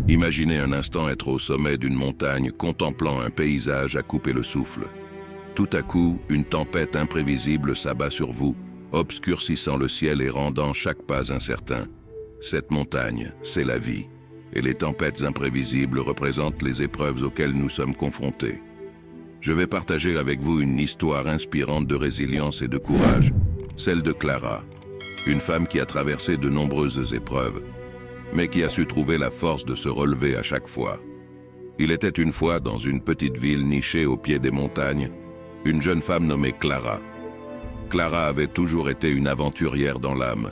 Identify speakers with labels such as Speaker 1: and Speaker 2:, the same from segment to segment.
Speaker 1: Imaginez un instant être au sommet d'une montagne, contemplant un paysage à couper le souffle. Tout à coup, une tempête imprévisible s'abat sur vous, obscurcissant le ciel et rendant chaque pas incertain. Cette montagne, c'est la vie, et les tempêtes imprévisibles représentent les épreuves auxquelles nous sommes confrontés. Je vais partager avec vous une histoire inspirante de résilience et de courage, celle de Clara, une femme qui a traversé de nombreuses épreuves, mais qui a su trouver la force de se relever à chaque fois. Il était une fois dans une petite ville nichée au pied des montagnes, une jeune femme nommée Clara. Clara avait toujours été une aventurière dans l'âme,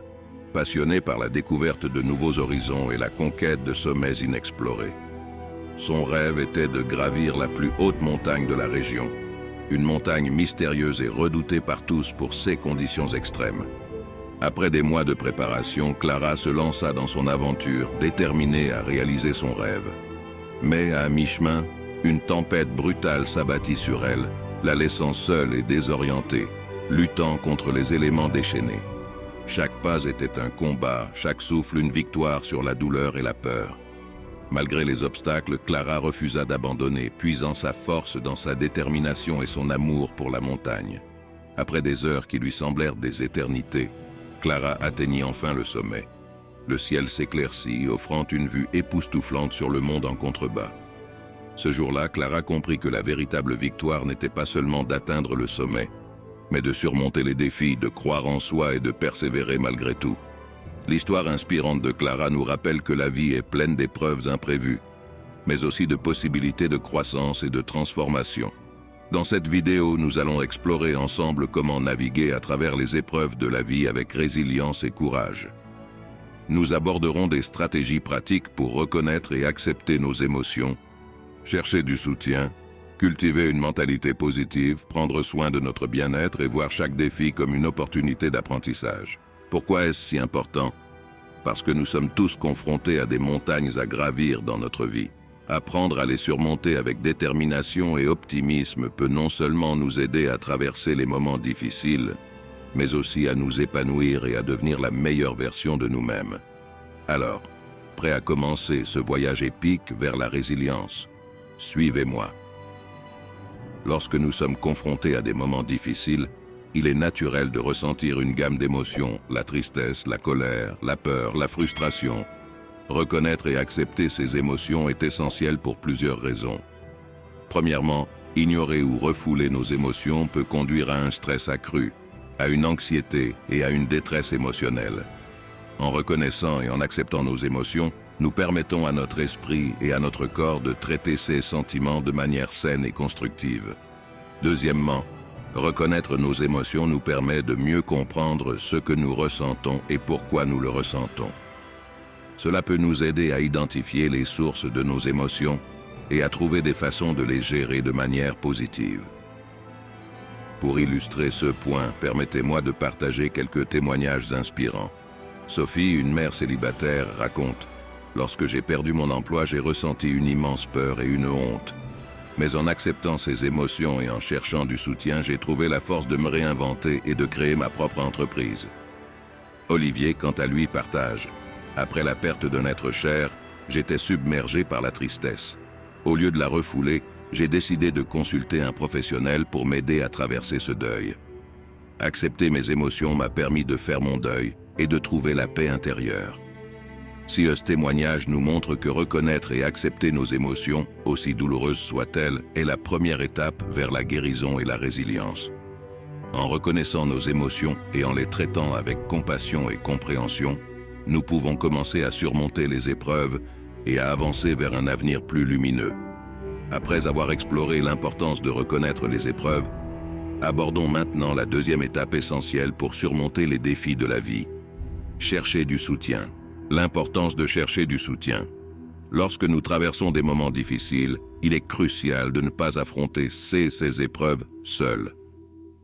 Speaker 1: passionnée par la découverte de nouveaux horizons et la conquête de sommets inexplorés. Son rêve était de gravir la plus haute montagne de la région, une montagne mystérieuse et redoutée par tous pour ses conditions extrêmes. Après des mois de préparation, Clara se lança dans son aventure, déterminée à réaliser son rêve. Mais à mi-chemin, une tempête brutale s'abattit sur elle, la laissant seule et désorientée, luttant contre les éléments déchaînés. Chaque pas était un combat, chaque souffle une victoire sur la douleur et la peur. Malgré les obstacles, Clara refusa d'abandonner, puisant sa force dans sa détermination et son amour pour la montagne. Après des heures qui lui semblèrent des éternités, Clara atteignit enfin le sommet. Le ciel s'éclaircit, offrant une vue époustouflante sur le monde en contrebas. Ce jour-là, Clara comprit que la véritable victoire n'était pas seulement d'atteindre le sommet, mais de surmonter les défis, de croire en soi et de persévérer malgré tout. L'histoire inspirante de Clara nous rappelle que la vie est pleine d'épreuves imprévues, mais aussi de possibilités de croissance et de transformation. Dans cette vidéo, nous allons explorer ensemble comment naviguer à travers les épreuves de la vie avec résilience et courage. Nous aborderons des stratégies pratiques pour reconnaître et accepter nos émotions, chercher du soutien, cultiver une mentalité positive, prendre soin de notre bien-être et voir chaque défi comme une opportunité d'apprentissage. Pourquoi est-ce si important? Parce que nous sommes tous confrontés à des montagnes à gravir dans notre vie. Apprendre à les surmonter avec détermination et optimisme peut non seulement nous aider à traverser les moments difficiles, mais aussi à nous épanouir et à devenir la meilleure version de nous-mêmes. Alors, prêt à commencer ce voyage épique vers la résilience? Suivez-moi. Lorsque nous sommes confrontés à des moments difficiles, il est naturel de ressentir une gamme d'émotions, la tristesse, la colère, la peur, la frustration. Reconnaître et accepter ces émotions est essentiel pour plusieurs raisons. Premièrement, ignorer ou refouler nos émotions peut conduire à un stress accru, à une anxiété et à une détresse émotionnelle. En reconnaissant et en acceptant nos émotions, nous permettons à notre esprit et à notre corps de traiter ces sentiments de manière saine et constructive. Deuxièmement, reconnaître nos émotions nous permet de mieux comprendre ce que nous ressentons et pourquoi nous le ressentons. Cela peut nous aider à identifier les sources de nos émotions et à trouver des façons de les gérer de manière positive. Pour illustrer ce point, permettez-moi de partager quelques témoignages inspirants. Sophie, une mère célibataire, raconte « Lorsque j'ai perdu mon emploi, j'ai ressenti une immense peur et une honte. Mais en acceptant ces émotions et en cherchant du soutien, j'ai trouvé la force de me réinventer et de créer ma propre entreprise. » Olivier, quant à lui, partage « Après la perte d'un être cher, j'étais submergé par la tristesse. Au lieu de la refouler, j'ai décidé de consulter un professionnel pour m'aider à traverser ce deuil. Accepter mes émotions m'a permis de faire mon deuil et de trouver la paix intérieure. » Si ce témoignage nous montre que reconnaître et accepter nos émotions, aussi douloureuses soient-elles, est la première étape vers la guérison et la résilience. En reconnaissant nos émotions et en les traitant avec compassion et compréhension, nous pouvons commencer à surmonter les épreuves et à avancer vers un avenir plus lumineux. Après avoir exploré l'importance de reconnaître les épreuves, abordons maintenant la deuxième étape essentielle pour surmonter les défis de la vie. Chercher du soutien. L'importance de chercher du soutien. Lorsque nous traversons des moments difficiles, il est crucial de ne pas affronter ces épreuves seuls.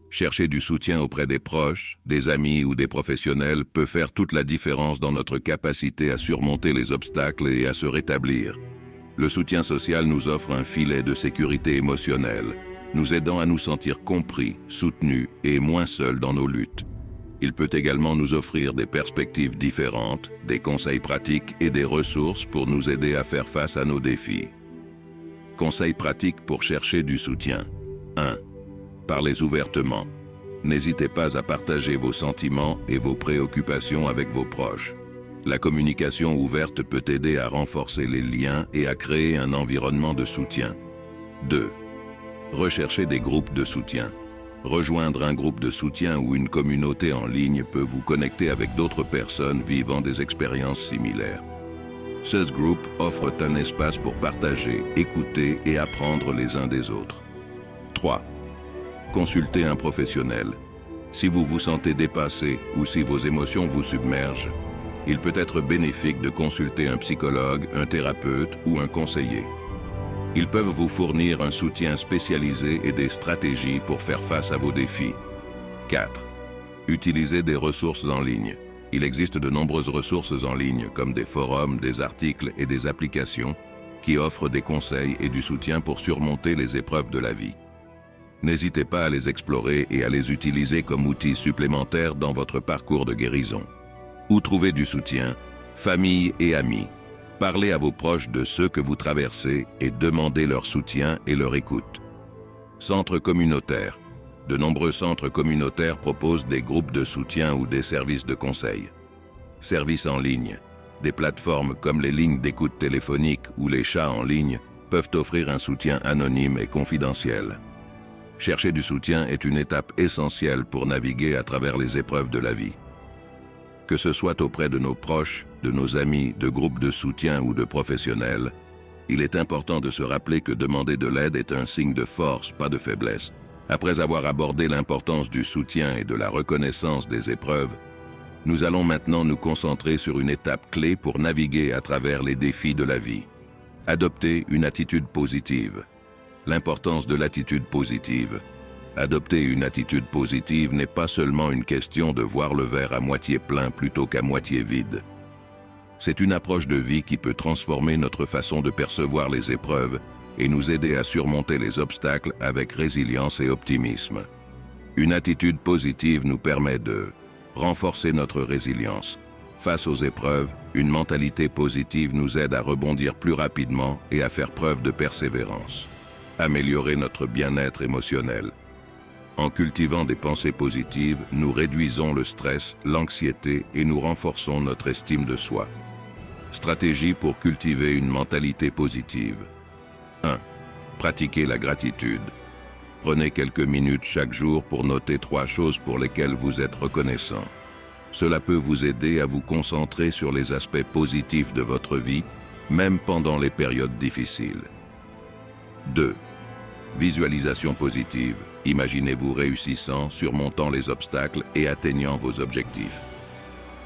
Speaker 1: Chercher du soutien auprès des proches, des amis ou des professionnels peut faire toute la différence dans notre capacité à surmonter les obstacles et à se rétablir. Le soutien social nous offre un filet de sécurité émotionnelle, nous aidant à nous sentir compris, soutenus et moins seuls dans nos luttes. Il peut également nous offrir des perspectives différentes, des conseils pratiques et des ressources pour nous aider à faire face à nos défis. Conseils pratiques pour chercher du soutien. 1. Parlez ouvertement. N'hésitez pas à partager vos sentiments et vos préoccupations avec vos proches. La communication ouverte peut aider à renforcer les liens et à créer un environnement de soutien. 2. Recherchez des groupes de soutien. Rejoindre un groupe de soutien ou une communauté en ligne peut vous connecter avec d'autres personnes vivant des expériences similaires. Ces groupes offrent un espace pour partager, écouter et apprendre les uns des autres. 3. Consultez un professionnel. Si vous vous sentez dépassé ou si vos émotions vous submergent, il peut être bénéfique de consulter un psychologue, un thérapeute ou un conseiller. Ils peuvent vous fournir un soutien spécialisé et des stratégies pour faire face à vos défis. 4. Utilisez des ressources en ligne. Il existe de nombreuses ressources en ligne, comme des forums, des articles et des applications, qui offrent des conseils et du soutien pour surmonter les épreuves de la vie. N'hésitez pas à les explorer et à les utiliser comme outils supplémentaires dans votre parcours de guérison. Où trouver du soutien? Famille et amis. Parlez à vos proches de ceux que vous traversez et demandez leur soutien et leur écoute. Centres communautaires. De nombreux centres communautaires proposent des groupes de soutien ou des services de conseil. Services en ligne. Des plateformes comme les lignes d'écoute téléphonique ou les chats en ligne peuvent offrir un soutien anonyme et confidentiel. Chercher du soutien est une étape essentielle pour naviguer à travers les épreuves de la vie. Que ce soit auprès de nos proches, de nos amis, de groupes de soutien ou de professionnels, il est important de se rappeler que demander de l'aide est un signe de force, pas de faiblesse. Après avoir abordé l'importance du soutien et de la reconnaissance des épreuves, nous allons maintenant nous concentrer sur une étape clé pour naviguer à travers les défis de la vie. Adopter une attitude positive. L'importance de l'attitude positive. Adopter une attitude positive n'est pas seulement une question de voir le verre à moitié plein plutôt qu'à moitié vide. C'est une approche de vie qui peut transformer notre façon de percevoir les épreuves et nous aider à surmonter les obstacles avec résilience et optimisme. Une attitude positive nous permet de renforcer notre résilience. Face aux épreuves, une mentalité positive nous aide à rebondir plus rapidement et à faire preuve de persévérance. Améliorer notre bien-être émotionnel. En cultivant des pensées positives, nous réduisons le stress, l'anxiété et nous renforçons notre estime de soi. Stratégie pour cultiver une mentalité positive. 1. Pratiquez la gratitude. Prenez quelques minutes chaque jour pour noter 3 choses pour lesquelles vous êtes reconnaissant. Cela peut vous aider à vous concentrer sur les aspects positifs de votre vie, même pendant les périodes difficiles. 2. Visualisation positive. Imaginez-vous réussissant, surmontant les obstacles et atteignant vos objectifs.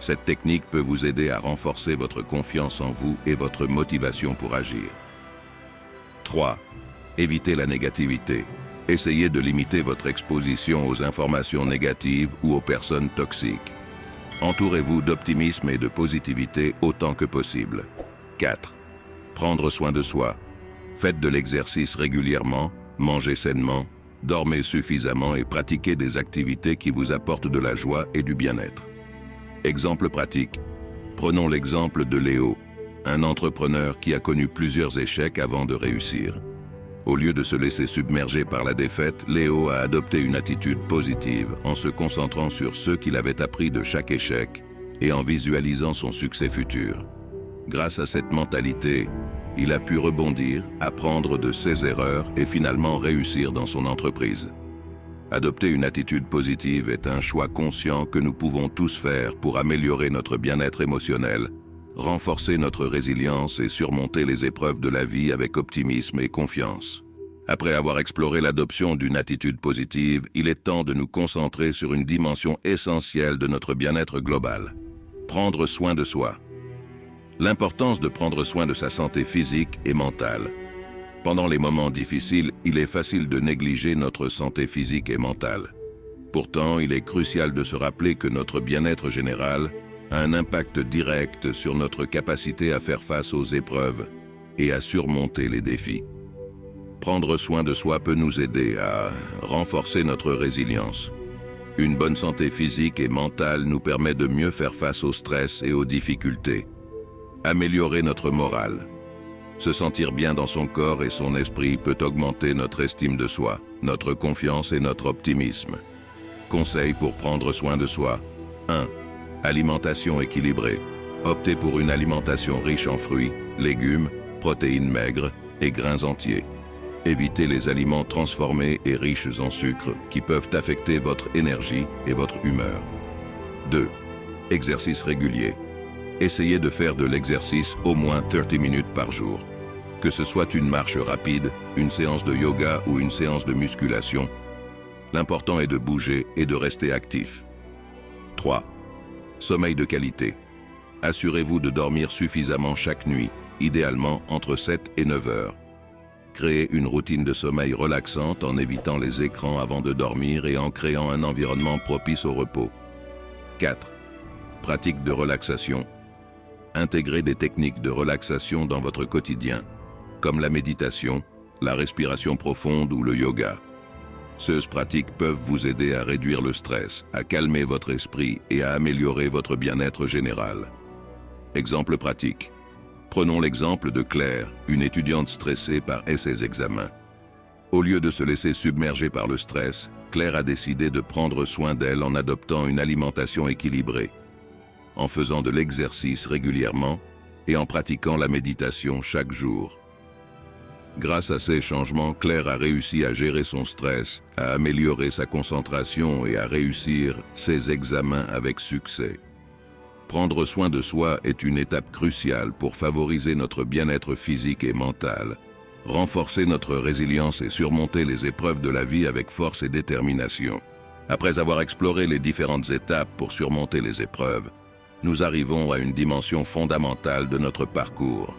Speaker 1: Cette technique peut vous aider à renforcer votre confiance en vous et votre motivation pour agir. 3. Évitez la négativité. Essayez de limiter votre exposition aux informations négatives ou aux personnes toxiques. Entourez-vous d'optimisme et de positivité autant que possible. 4. Prendre soin de soi. Faites de l'exercice régulièrement, mangez sainement, dormez suffisamment et pratiquez des activités qui vous apportent de la joie et du bien-être. Exemple pratique. Prenons l'exemple de Léo, un entrepreneur qui a connu plusieurs échecs avant de réussir. Au lieu de se laisser submerger par la défaite, Léo a adopté une attitude positive en se concentrant sur ce qu'il avait appris de chaque échec et en visualisant son succès futur. Grâce à cette mentalité, il a pu rebondir, apprendre de ses erreurs et finalement réussir dans son entreprise. Adopter une attitude positive est un choix conscient que nous pouvons tous faire pour améliorer notre bien-être émotionnel, renforcer notre résilience et surmonter les épreuves de la vie avec optimisme et confiance. Après avoir exploré l'adoption d'une attitude positive, il est temps de nous concentrer sur une dimension essentielle de notre bien-être global. Prendre soin de soi. L'importance de prendre soin de sa santé physique et mentale. Pendant les moments difficiles, il est facile de négliger notre santé physique et mentale. Pourtant, il est crucial de se rappeler que notre bien-être général a un impact direct sur notre capacité à faire face aux épreuves et à surmonter les défis. Prendre soin de soi peut nous aider à renforcer notre résilience. Une bonne santé physique et mentale nous permet de mieux faire face au stress et aux difficultés. Améliorer notre morale. Se sentir bien dans son corps et son esprit peut augmenter notre estime de soi, notre confiance et notre optimisme. Conseils pour prendre soin de soi. 1. Alimentation équilibrée. Optez pour une alimentation riche en fruits, légumes, protéines maigres et grains entiers. Évitez les aliments transformés et riches en sucre qui peuvent affecter votre énergie et votre humeur. 2. Exercice régulier. Essayez de faire de l'exercice au moins 30 minutes par jour. Que ce soit une marche rapide, une séance de yoga ou une séance de musculation, l'important est de bouger et de rester actif. 3. Sommeil de qualité. Assurez-vous de dormir suffisamment chaque nuit, idéalement entre 7 et 9 heures. Créez une routine de sommeil relaxante en évitant les écrans avant de dormir et en créant un environnement propice au repos. 4. Pratique de relaxation. Intégrez des techniques de relaxation dans votre quotidien, comme la méditation, la respiration profonde ou le yoga. Ces pratiques peuvent vous aider à réduire le stress, à calmer votre esprit et à améliorer votre bien-être général. Exemple pratique. Prenons l'exemple de Claire, une étudiante stressée par ses examens. Au lieu de se laisser submerger par le stress, Claire a décidé de prendre soin d'elle en adoptant une alimentation équilibrée, en faisant de l'exercice régulièrement et en pratiquant la méditation chaque jour. Grâce à ces changements, Claire a réussi à gérer son stress, à améliorer sa concentration et à réussir ses examens avec succès. Prendre soin de soi est une étape cruciale pour favoriser notre bien-être physique et mental, renforcer notre résilience et surmonter les épreuves de la vie avec force et détermination. Après avoir exploré les différentes étapes pour surmonter les épreuves, nous arrivons à une dimension fondamentale de notre parcours.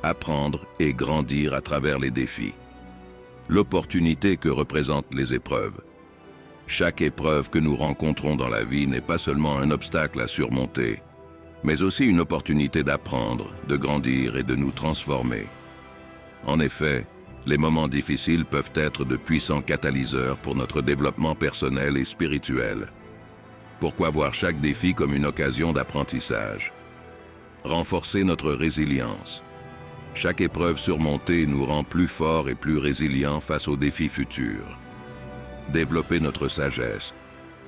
Speaker 1: Apprendre et grandir à travers les défis. L'opportunité que représentent les épreuves. Chaque épreuve que nous rencontrons dans la vie n'est pas seulement un obstacle à surmonter, mais aussi une opportunité d'apprendre, de grandir et de nous transformer. En effet, les moments difficiles peuvent être de puissants catalyseurs pour notre développement personnel et spirituel. Pourquoi voir chaque défi comme une occasion d'apprentissage? Renforcer notre résilience. Chaque épreuve surmontée nous rend plus forts et plus résilients face aux défis futurs. Développer notre sagesse.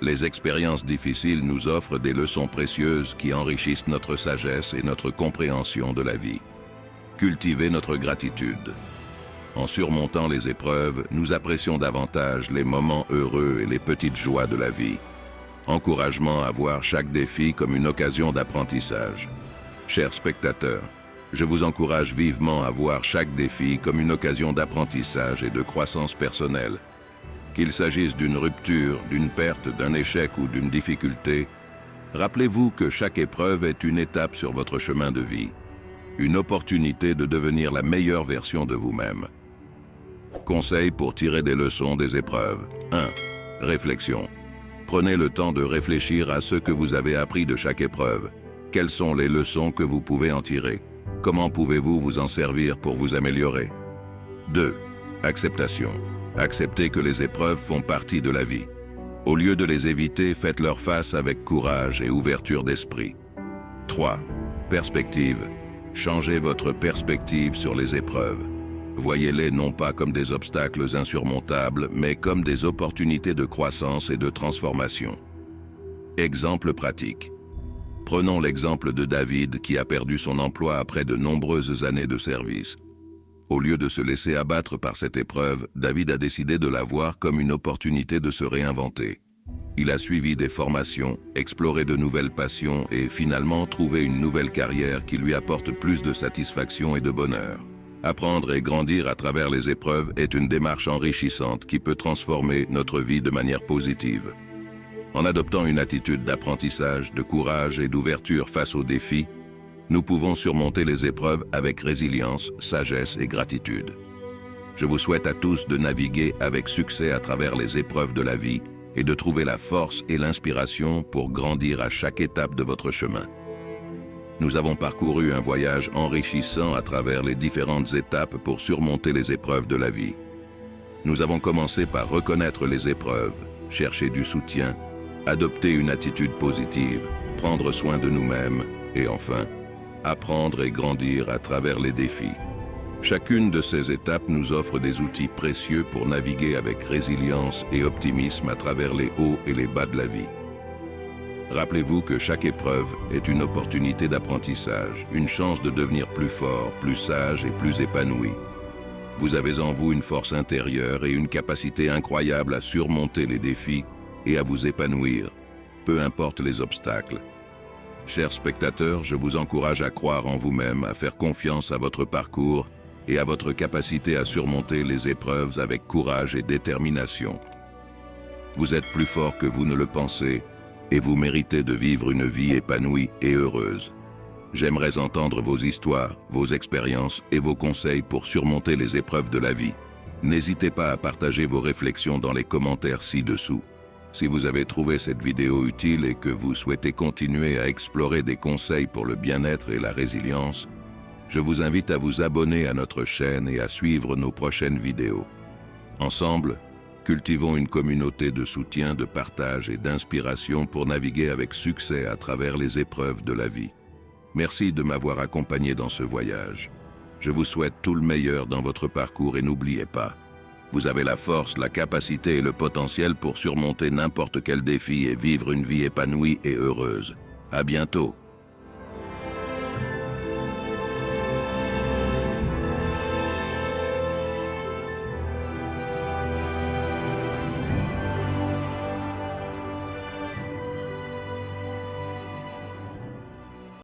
Speaker 1: Les expériences difficiles nous offrent des leçons précieuses qui enrichissent notre sagesse et notre compréhension de la vie. Cultiver notre gratitude. En surmontant les épreuves, nous apprécions davantage les moments heureux et les petites joies de la vie. Encouragement à voir chaque défi comme une occasion d'apprentissage. Chers spectateurs, je vous encourage vivement à voir chaque défi comme une occasion d'apprentissage et de croissance personnelle. Qu'il s'agisse d'une rupture, d'une perte, d'un échec ou d'une difficulté, rappelez-vous que chaque épreuve est une étape sur votre chemin de vie, une opportunité de devenir la meilleure version de vous-même. Conseils pour tirer des leçons des épreuves. 1. Réflexion. Prenez le temps de réfléchir à ce que vous avez appris de chaque épreuve. Quelles sont les leçons que vous pouvez en tirer? Comment pouvez-vous vous en servir pour vous améliorer? 2. Acceptation. Acceptez que les épreuves font partie de la vie. Au lieu de les éviter, faites-leur face avec courage et ouverture d'esprit. 3. Perspective. Changez votre perspective sur les épreuves. Voyez-les non pas comme des obstacles insurmontables, mais comme des opportunités de croissance et de transformation. Exemple pratique. Prenons l'exemple de David qui a perdu son emploi après de nombreuses années de service. Au lieu de se laisser abattre par cette épreuve, David a décidé de la voir comme une opportunité de se réinventer. Il a suivi des formations, exploré de nouvelles passions et finalement trouvé une nouvelle carrière qui lui apporte plus de satisfaction et de bonheur. Apprendre et grandir à travers les épreuves est une démarche enrichissante qui peut transformer notre vie de manière positive. En adoptant une attitude d'apprentissage, de courage et d'ouverture face aux défis, nous pouvons surmonter les épreuves avec résilience, sagesse et gratitude. Je vous souhaite à tous de naviguer avec succès à travers les épreuves de la vie et de trouver la force et l'inspiration pour grandir à chaque étape de votre chemin. Nous avons parcouru un voyage enrichissant à travers les différentes étapes pour surmonter les épreuves de la vie. Nous avons commencé par reconnaître les épreuves, chercher du soutien, adopter une attitude positive, prendre soin de nous-mêmes et enfin, apprendre et grandir à travers les défis. Chacune de ces étapes nous offre des outils précieux pour naviguer avec résilience et optimisme à travers les hauts et les bas de la vie. Rappelez-vous que chaque épreuve est une opportunité d'apprentissage, une chance de devenir plus fort, plus sage et plus épanoui. Vous avez en vous une force intérieure et une capacité incroyable à surmonter les défis et à vous épanouir, peu importe les obstacles. Chers spectateurs, je vous encourage à croire en vous-même, à faire confiance à votre parcours et à votre capacité à surmonter les épreuves avec courage et détermination. Vous êtes plus fort que vous ne le pensez et vous méritez de vivre une vie épanouie et heureuse. J'aimerais entendre vos histoires, vos expériences et vos conseils pour surmonter les épreuves de la vie. N'hésitez pas à partager vos réflexions dans les commentaires ci-dessous. Si vous avez trouvé cette vidéo utile et que vous souhaitez continuer à explorer des conseils pour le bien-être et la résilience, je vous invite à vous abonner à notre chaîne et à suivre nos prochaines vidéos. Ensemble, cultivons une communauté de soutien, de partage et d'inspiration pour naviguer avec succès à travers les épreuves de la vie. Merci de m'avoir accompagné dans ce voyage. Je vous souhaite tout le meilleur dans votre parcours et n'oubliez pas, vous avez la force, la capacité et le potentiel pour surmonter n'importe quel défi et vivre une vie épanouie et heureuse. À bientôt.